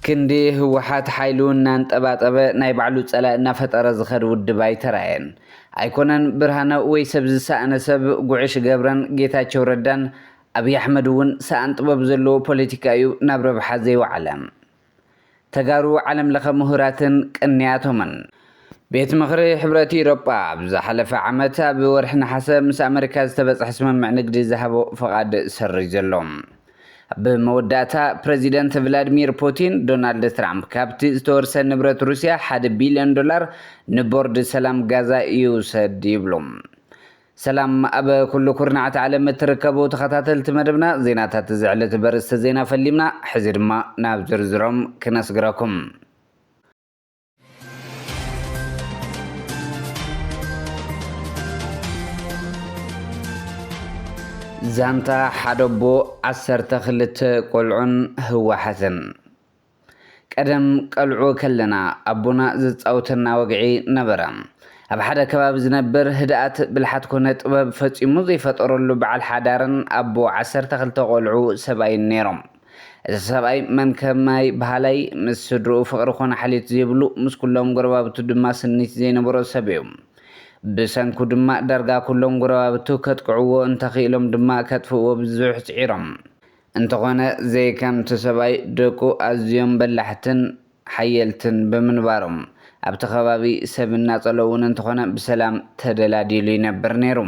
كندي هو حات حيلون نانطباطبه ناي بعلو صلا نافطره زخد ودب አይተራየን አይኮነን ብርሃነ ወይ ሰብዝ ሳአነ ሰብ ጉዕሽ ገብረን ጌታቸው ረዳን አብይ አህመድ ውን ሳአን ጥበብ ዘሎ ፖለቲካዩ ናብ ረብሓ ዘይወዓለም ተጋሩ ዓለም ለኸ ምሁራትን ቅንያቶምን ቤት ምኽሪ ሕብረት ኢሮጳ ብዝሓለፈ ዓመት ኣብ ወርሒ ነሓሰ ምስ ኣሜሪካ ዝተበፅሐ ስምምዕ ንግዲ ዝሃቦ ፈቓድ ሰሪዝ ዘሎም በመወዳታ ፕሬዚደንት ቭላድሚር ፑቲን ዶናልድ ትራምፕ ካብቲ ዝተወርሰ ንብረት ሩስያ $1 ቢልዮን ንቦርድ ሰላም ጋዛ ይውሰድ ይብሎም ሰላም ኣብ ኩሉ ኩርናዓት ዓለም እትርከቡ ተኸታተልቲ መደብና ዜናታት ዝዕለት በርስተ ዜና ፈሊምና ሕዚ ድማ ናብ ዝርዝሮም ክነስግረኩም ዛንታ ሓደቦ 12 ቆልዑን ህወሓትን ቀደም ቀልዑ ከለና ኣቦና ዝፃውተና ወግዒ ነበረ ኣብ ሓደ ከባቢ ዝነብር ህድኣት ብልሓት ኮነ ጥበብ ፈፂሙ ዘይፈጠረሉ በዓል ሓዳርን ኣቦ 12 ቆልዑ ሰብኣይ ነይሮም እዚ ሰብኣይ መንከማይ ባህላይ ምስ ስድርኡ ፍቕሪ ኮነ ሓሊት ዘይብሉ ምስ ኩሎም ጎረባብቱ ድማ ስኒት ዘይነበሮ ሰብ እዩ ብሰንኩ ድማ ዳርጋ ኩሎም ጎረባብቱ ከጥቅዕዎ እንተኽኢሎም ድማ ከጥፍእዎ ብዙሕ ፅዒሮም እንተኾነ ዘይከምቲ ሰብኣይ ደቁ ኣዝዮም በላሕትን ሓየልትን ብምንባሮም ኣብቲ ከባቢ ሰብ እናፀለውን እንተኾነ ብሰላም ተደላዲሉ ይነብር ነይሩ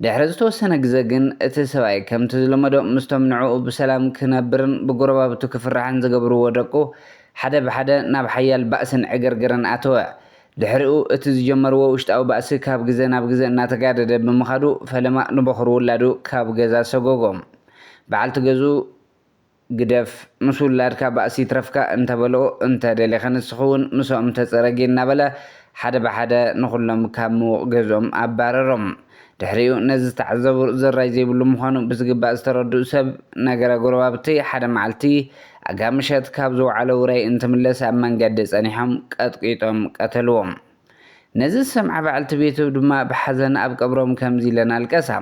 ድሕሪ ዝተወሰነ ግዜ ግን እቲ ሰብኣይ ከምቲ ዝለመዶ ምስቶም ንዕኡ ብሰላም ክነብርን ብጎረባብቱ ክፍራሕን ዝገብርዎ ደቁ ሓደ ብሓደ ናብ ሓያል ባእስን ዕግርግርን ኣተወ ድሕሪኡ እቲ ዝጀመርዎ ውሽጣዊ ባእሲ ካብ ግዜ ናብ ግዜ እናተጋደደ ብምኻዱ ፈለማ ንበኽሩ ውላዱ ካብ ገዛ ሰጎጎም በዓልቲ ገዙ ግደፍ ምስ ውላድካ ባእሲ ትረፍካ እንተበልኦ እንተደሊኸ ንስኸውን ምስኦም ተፀረጊ እናበለ ሓደ ብሓደ ንኹሎም ካብ ምዉቕ ገዞም ኣባረሮም ድሕሪኡ ነዚ ዝተዓዘቡ ዝራይ ዘይብሉ ምዃኑ ብዝግባእ ዝተረድኡ ሰብ ነገረ ጎረባብቲ ሓደ መዓልቲ ኣጋምሸት ካብ ዝወዓለ ውራይ እንትምለስ ኣብ መንገዲ ፀኒሖም ቀጥቂጦም ቀተልዎም ነዚ ሰምዓ በዓልቲ ቤቱ ድማ ብሓዘን ኣብ ቀብሮም ከምዚ ኢለን ኣልቀሳ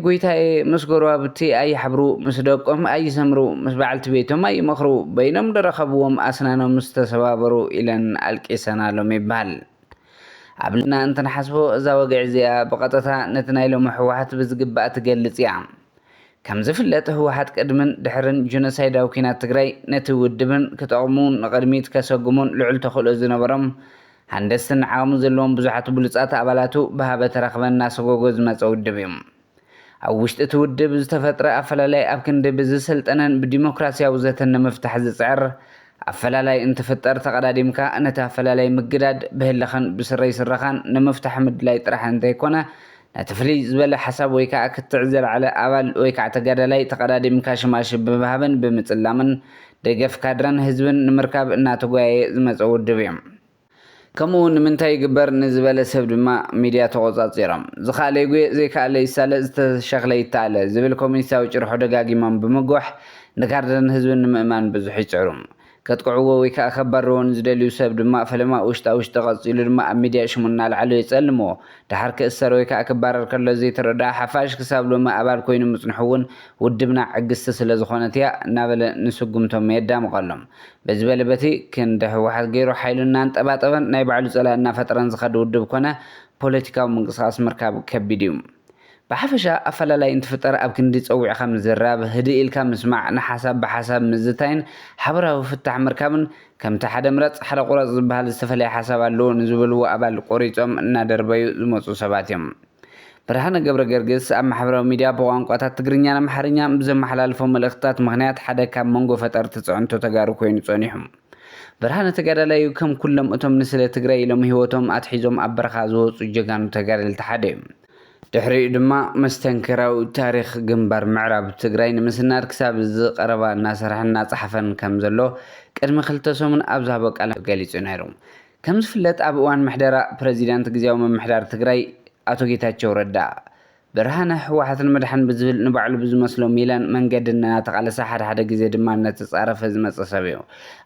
ጎይታዬ ምስ ጎረባብቲ ኣይሓብሩ ምስ ደቆም ኣይሰምሩ ምስ በዓልቲ ቤቶም ኣይመኽሩ በይኖም ዝረኸብዎም ኣስናኖም ዝተሰባበሩ ኢለን ኣልቂሰናሎም ይበሃል ኣብልና እንተንሓስቦ እዛ ወግዕ እዚኣ ብቐጥታ ነቲ ናይ ሎሚ ህወሓት ብዝግባእ ትገልጽ እያ ከም ዝፍለጥ ህወሓት ቅድምን ድሕርን ጀኖሳይዳዊ ኩናት ትግራይ ነቲ ውድብን ክጠቕሙን ንቕድሚት ከሰጉሙን ልዑል ተኽእሎ ዝነበሮም ሃንደስትን ዓቕሚ ዘለዎም ብዙሓት ብሉፃት ኣባላቱ ብሃበ ተረኽበን እናሰጎጎ ዝመፀ ውድብ እዩ ኣብ ውሽጢ እቲ ውድብ ዝተፈጥረ ኣፈላላይ ኣብ ክንዲ ብዝሰልጠነን ብዲሞክራስያዊ ዘተ ንምፍታሕ ዝፅዕር ኣፈላላይ እንትፍጠር ተቐዳዲምካ ነቲ ኣፈላላይ ምግዳድ ብህለኸን ብስረይ ስረኻን ንምፍታሕ ምድላይ ጥራሕ እንተይኮነ ነቲ ፍልይ ዝበለ ሓሳብ ወይ ከዓ ክትዕዘልዓለ ኣባል ወይ ከዓ ተጋዳላይ ተቐዳዲምካ ሽማሽ ብምሃብን ብምፅላምን ደገፍ ካድረን ህዝብን ንምርካብ እናተጓየየ ዝመፀ ውድብ እዩ ከምኡ ንምንታይ ይግበር ንዝበለ ሰብ ድማ ሚድያ ተቆፃፂሮም ዝኻለይ ጉየ ዘይከኣለ ይሳለ ዝተሸኽለ ይተኣለ ዝብል ኮሚኒስታዊ ጭርሖ ደጋጊሞም ብምጓሕ ንካርደን ህዝብን ንምእማን ብዙሕ ይፅዕሩ ከጥቅዕዎ ወይ ከዓ ከባርዎን ዝደልዩ ሰብ ድማ ፈለማ ውሽጣ ቀፂሉ ድማ ኣብ ሚድያ ሽሙ እናልዓሉ የፀልሞ ድሓር ክእሰር ወይ ከዓ ክባረር ከሎ ዘይተረድኣ ሓፋሽ ክሳብ ሎሚ ኣባል ኮይኑ ምፅንሑ እውን ውድብና ዕግስቲ ስለ ዝኾነት እያ እናበለ ንስጉምቶም የዳምቐሎም በዚ በለ በቲ ክንደ ህወሓት ገይሩ ሓይሉ እናንጠባጠበን ናይ ባዕሉ ፀላ እናፈጠረን ዝኸደ ውድብ ኮነ ፖለቲካዊ ምንቅስቃስ ምርካብ ከቢድ እዩ ብሓፈሻ ኣፈላላይ እንትፍጠር ኣብ ክንዲ ፀዊዕኻ ምዝራብ ህድእ ኢልካ ምስማዕ ንሓሳብ ብሓሳብ ምዝታይን ሓበራዊ ፍታሕ ምርካብን ከምቲ ሓደ ምረፅ ሓደ ቁረፅ ዝበሃል ዝተፈለየ ሓሳብ ኣለዎ ንዝብልዎ ኣባል ቆሪፆም እናደርበዩ ዝመፁ ሰባት እዮም ብርሃነ ገብረ ገርግስ ኣብ ማሕበራዊ ሚድያ ብቋንቋታት ትግርኛን ኣምሓርኛን ብዘመሓላልፎ መልእኽትታት ምክንያት ሓደ ካብ መንጎ ፈጠርቲ ፅዕንቶ ተጋሩ ኮይኑ ፀኒሑ ብርሃነ ተጋዳላዩ ከም ኩሎም እቶም ንስለ ትግራይ ኢሎም ሂወቶም ኣትሒዞም ኣብ በረኻ ዝወፁ ጀጋኑ ተጋደልቲ ሓደ እዩ ድሕሪኡ ድማ መስተንክራዊ ታሪክ ግንባር ምዕራብ ትግራይ ንምስናድ ክሳብ ዝቐረባ እናሰርሐን እናፀሓፈን ከም ዘሎ ቅድሚ 2 ሰሙን ኣብ ዝሃቦ ቃል ገሊጹ ነይሩ ከም ዝፍለጥ ኣብ እዋን ምሕደራ ፕሬዚዳንት ግዝያዊ ምምሕዳር ትግራይ ኣቶ ጌታቸው ረዳ ብርሃነ ህወሓትን መድሓን ብዝብል ንባዕሉ ብዝመስሎ ሚላን መንገዲ እናተቃለሰ ሓደ ግዜ ድማ ነተፃረፈ ዝመፀ ሰብ እዩ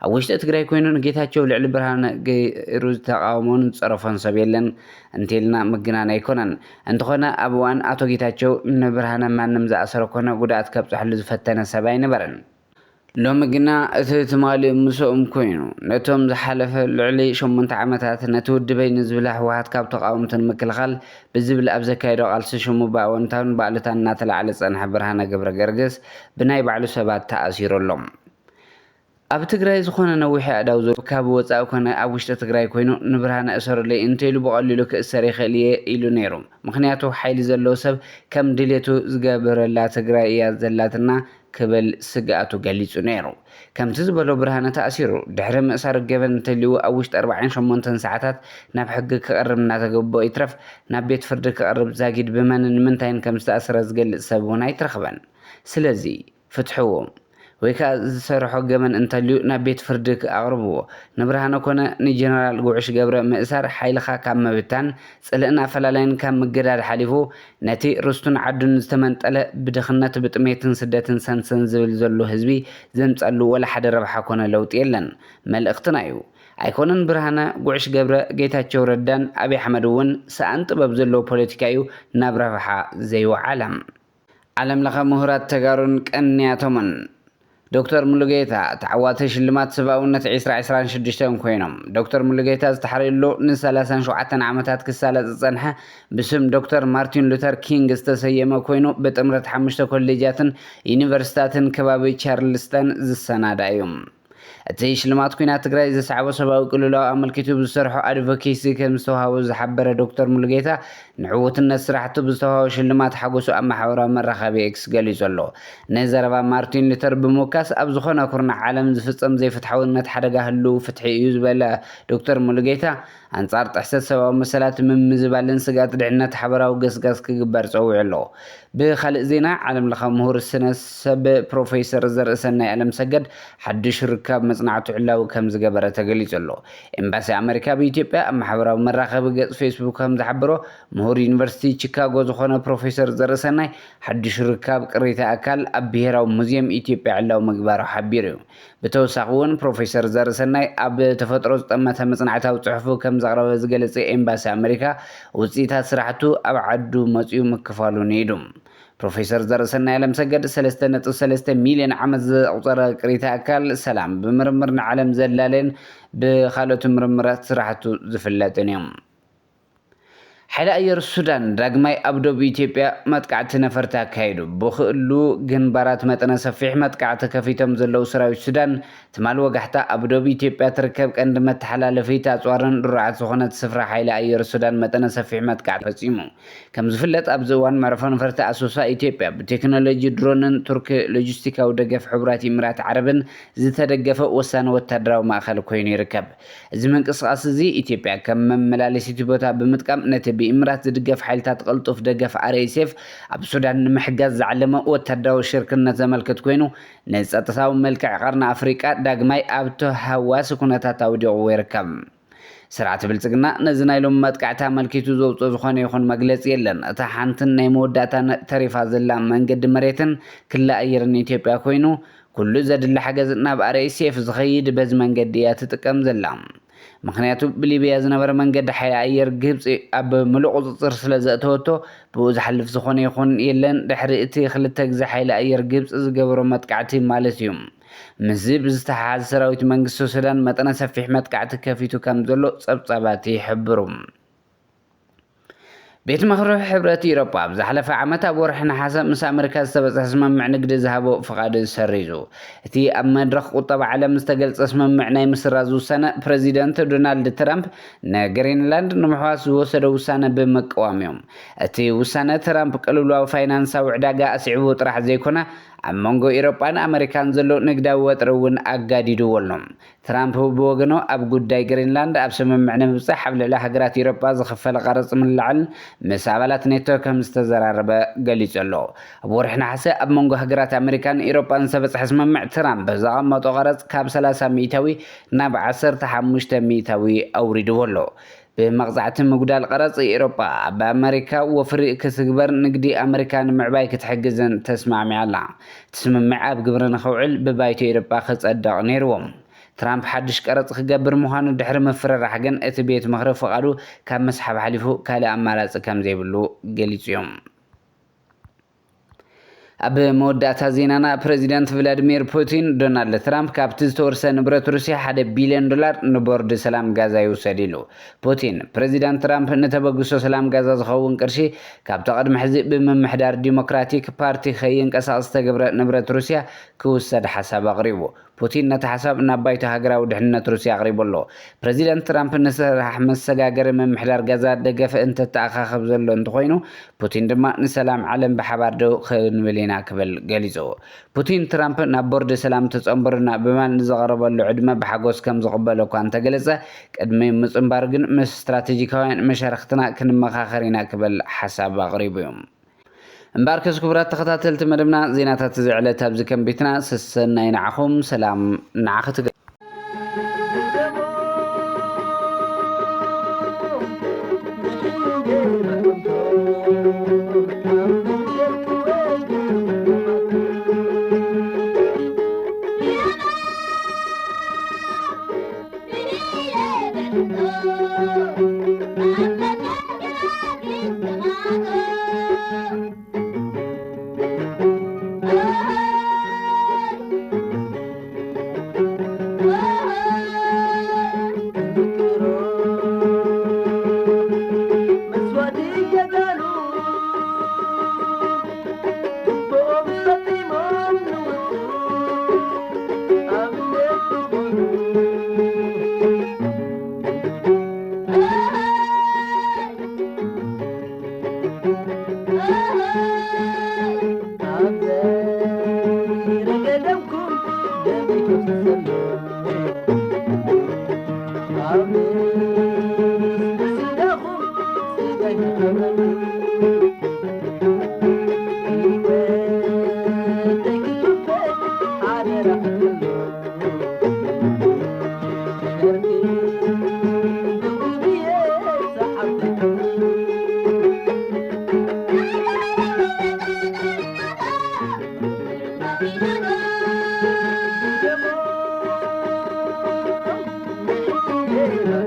ኣብ ውሽጢ ትግራይ ኮይኑ ንጌታቸው ልዕሊ ብርሃነ ገይሩ ተቃውሞን ፀረፎን ሰብ የለን እንተልና ምግናን ኣይኮነን እንተኾነ ኣብ እዋን ኣቶ ጌታቸው ንብርሃነ ማንም ዝኣሰረ ኮነ ጉድኣት ከብፅሕሉ ዝፈተነ ሰብ ኣይነበረን لوم جنا تمالي مسوم كوينو نتوم زحلف العلي شمنت عمتات نتود بين زبله واحد كاب تقاومتن مكلخل بزبل ابزا كايدو قالس شمو باونتان بالتان ناتلعل صنح برهانه جبر جرجس بناي بعلو سبات تاثيرلهم ኣብ ትግራይ ዝኾነ ነዊሕ ኣዳው ዘሎ ካብ ወፃኢ ኮነ ኣብ ውሽጢ ትግራይ ኮይኑ ንብርሃነ እሰረለይ እንተኢሉ ብቐሊሉ ክእሰር ይኽእል እየ ኢሉ ነይሩ ምክንያቱ ሓይሊ ዘለዎ ሰብ ከም ድሌቱ ዝገበረላ ትግራይ እያ ዘላትና ክብል ስግኣቱ ገሊጹ ነይሩ ከምቲ ዝበሎ ብርሃነ ተኣሲሩ ድሕሪ ምእሳር ገበን እንተልዩ ኣብ ውሽጢ 48 ሰዓታት ናብ ሕጊ ክቐርብ እናተገበኦ ይትረፍ ናብ ቤት ፍርዲ ክቐርብ ዛጊድ ብመንን ምንታይን ከም ዝተኣሰረ ዝገልጽ ሰብ እውን ኣይትረኽበን ስለዚ ፍትሕዎ ወይ ከዓ ዝሰርሖ ገመን እንተልዩ ናብ ቤት ፍርዲ ኣቕርብዎ ንብርሃነ ኮነ ንጀነራል ጉዕሽ ገብረ ምእሳር ሓይልኻ ካብ መብታን ጽልእና ፈላላይን ካብ ምግዳድ ሓሊፉ ነቲ ርስቱን ዓዱን ዝተመንጠለ ብድኽነት ብጥሜትን ስደትን ሰንሰን ዝብል ዘሎ ህዝቢ ዘምጸሉ ወላ ሓደ ረብሓ ኮነ ለውጢ የለን መልእኽትና እዩ ኣይኮነን ብርሃነ ጉዕሽ ገብረ ጌታቸው ረዳን ኣብይ ኣሕመድ እውን ሰኣን ጥበብ ዘለዎ ፖለቲካ እዩ ናብ ረብሓ ዘይወዓለም ዓለም ለኸ ምሁራት ተጋሩን ቀንያቶምን دكتور ملوغيتا تعوات شلمات سباونة 2026 كوينهم دكتور ملوغيتا استحرر له نسالسان شوعتن عمتات كسالة صنحة باسم دكتور مارتين لوثر كينغ استسيما كوينو بتمرة حمشتا كوليجاتن يونيفرسيتاتن كبابي تشارلستون زسانا دايوم እቲ ሽልማት ኩናት ትግራይ ዘስዓቦ ሰብኣዊ ቅልውላው ኣመልኪቱ ብዝሰርሖ ኣድቮኬሲ ከም ዝተዋሃቦ ዝሓበረ ዶክተር ሙሉጌታ ንዕውትነት ስራሕቱ ብዝተዋሃቦ ሽልማት ሓጎሱ ኣብ ማሕበራዊ መራኸቢ ኤክስ ገሊጹ ኣሎ ነዘረባ ማርቲን ሉተር ብምውካስ ኣብ ዝኾነ ኩርናዕ ዓለም ዝፍጸም ዘይፍትሓውነት ሓደጋ ህልው ፍትሒ እዩ ዝበለ ዶክተር ሙሉጌታ ኣንጻር ጥሕሰት ሰብኣዊ መሰላት ምምዝባልን ስጋት ድሕነት ሓበራዊ ገስጋስ ክግበር ፀዊዑ ኣሎ ብኻልእ ዜና ዓለም ለኸ ምሁር ስነ ሰብ ፕሮፌሰር ዘርእሰናይ ዓለም ሰገድ ሓድሽ ርካብ መጽናዕቱ ዕላው ከም ዝገበረ ተገሊጹ ኣሎ ኤምባሲ ኣሜሪካ በኢትዮጵያ ኣብ ማሕበራዊ መራኸቢ ገጽ ፌስቡክ ከም ዝሓበሮ ምሁር ዩኒቨርሲቲ ቺካጎ ዝኾነ ፕሮፌሰር ዘርእሰናይ ሓድሽ ርካብ ቅሪተ ኣካል ኣብ ብሄራዊ ሙዚየም ኢትዮጵያ ዕላው ምግባሩ ሓቢሩ እዩ ብተወሳኺ እውን ፕሮፌሰር ዘርእሰናይ ኣብ ተፈጥሮ ዝጠመተ መጽናዕታዊ ጽሑፉ ከም ዘቕረበ ዝገለጸ ኤምባሲ ኣሜሪካ ውጽኢታት ስራሕቱ ኣብ ዓዱ መጺኡ ምክፋሉ ነይዱ ፕሮፌሰር ዘርእሰናይ ዓለም ሰገድ 3.3 ሚልዮን ዓመት ዘቁፀረ ቅሪተ ኣካል ሰላም ብምርምር ንዓለም ዘላለን ብኻልኦት ምርምራት ስራሕቱ ዝፍለጥን እዮም حلا أير السودان رقمي أبدو بإثيوبيا متقعت نفرت أكايد بخلو جنبارات متنا سفيح متقعت كفيتم زلو سراوي السودان تمال وقحتا أبدو بإثيوبيا تركب عند متحلل في تأسوارن رعات سخونة سفرة حلا أير السودان متنا سفيح متقعت فسيمو كم زفلت أبزوان معرفان فرت أسوسا إثيوبيا بتكنولوجي درونن ترك لوجستيكا ودقف حبرات إمارات عربن زي تدقف وسان وتدراو مأخل كويني ركب زمن قصاص زي إثيوبيا كم ملالسي تبوتا بمتقام نتبي إمارات دقف حالتات قلطف دقف RSF أب السودان محجز علماء وتداو شركة زملكت كوينو ناس أتصاو ملك قرن أفريقيا دقماي أبتو هواس كونتا تاوديو ويركم سرعة بلتقنا نزنا لهم متقعتا ملكيتو زوبطو زخواني يخون مجلس يلن أتا حانتن نيمو داتا تريفا زلان من قد مريتن كلا أيرن إثيوبيا كوينو كل زاد اللي حجزنا RSF زخيد بزمن قديات تقم زلان مخنياتو بليبيا زنبر منقد حيا أير جبس أب ملوق تصر سلازاتوتو بوز حلف زخوني يخون يلن دحرقتي خلتك زحيلا أير جبس زقبرو متقعتي مالتيوم مزيب زتحاز سراويت منقسو سودان متنا سفيح متقعت كافيتو كامزولو صبصباتي حبروم بيت مخروح حبرات إيروبا بزحلف عامتا بورحنا حسب مس أمريكا استبس اسمم معنى قد ذهبوا فقاد سريزو تي أما درخ قطب على مستقل اسمم معنى مصر رازو سنة بريزيدنت دونالد ترامب نجرينلاند نمحواس وسدو سنة بمقواميوم تي وسنة ترامب قالوا فاينانسا وعداقا أسعبو طرح زيكونا أمونغو إيروبان أمريكان زلو نقدا وترون أقاديدو ولنم ترامب بوغنو أب قداي جرينلاند أب سمم معنى مبصح حبل الله حقرات إيروبا زخفل غرص من العلم مسابلات نيتو كم استزراربا قليج اللو أبو رحنا حسا أب مونغو حقرات أمريكان إيروبان سبس حسم مع ترامب زغم موتو غرص كاب 3 ميتاوي ناب 10 تحمشت ميتاوي أوريدو ولو بمقطعة مقدال قرص إيروبا بأمريكا وفريق كسجبر نقدي أمريكان معباي كتحجزن تسمع معلا تسمع معاب قبرنا خوعل ببايت إيروبا خص أدق نيروم ترامب حدش قرص خجبر مهان دحر مفرر حقن أتبيت مغرب فقالو كان مسحب حليفو كالا أمارات كم زي بلو قليتيوم ኣብ መወዳእታ ዜናና ፕሬዚዳንት ቭላድሚር ፑቲን ዶናልድ ትራምፕ ካብቲ ዝተወርሰ ንብረት ሩስያ $1 ቢልዮን ንቦርድ ሰላም ጋዛ ይውሰድ ኢሉ ፑቲን ፕሬዚዳንት ትራምፕ ንተበግሶ ሰላም ጋዛ ዝኸውን ቅርሺ ካብቲ ቅድሚ ሕዚ ብምምሕዳር ዲሞክራቲክ ፓርቲ ከይንቀሳቐስ ዝተገብረ ንብረት ሩስያ ክውሰድ ሓሳብ ኣቕሪቡ ፑቲን ነቲ ሓሳብ ናብ ባይቶ ሃገራዊ ድሕንነት ሩስያ ኣቕሪቡ ኣሎ ፕሬዚዳንት ትራምፕ ንስራሕ መሰጋገሪ ምምሕዳር ጋዛ ደገፈ እንተተኣኻኽብ ዘሎ እንትኮይኑ ፑቲን ድማ ንሰላም ዓለም ብሓባር ደው ክንብል ኢና ክብል ገሊጹ ፑቲን ትራምፕ ናብ ቦርድ ሰላም ተጸምብርና ብማን ዝቐረበሉ ዕድመ ብሓጎስ ከም ዝቕበሎ እኳ እንተገለጸ ቅድሚ ምጽምባር ግን ምስ ስትራቴጂካውያን መሻርክትና ክንመኻኸር ኢና ክብል ሓሳብ ኣቕሪቡ እዩ እምበር ከስ ክቡራት ተኸታተልቲ መደብና ዜናታት እዚ ዕለት ኣብዚ ከም ቤትና ሰሰናይ ንዓኹም ሰላም ንዓኽት Yeah.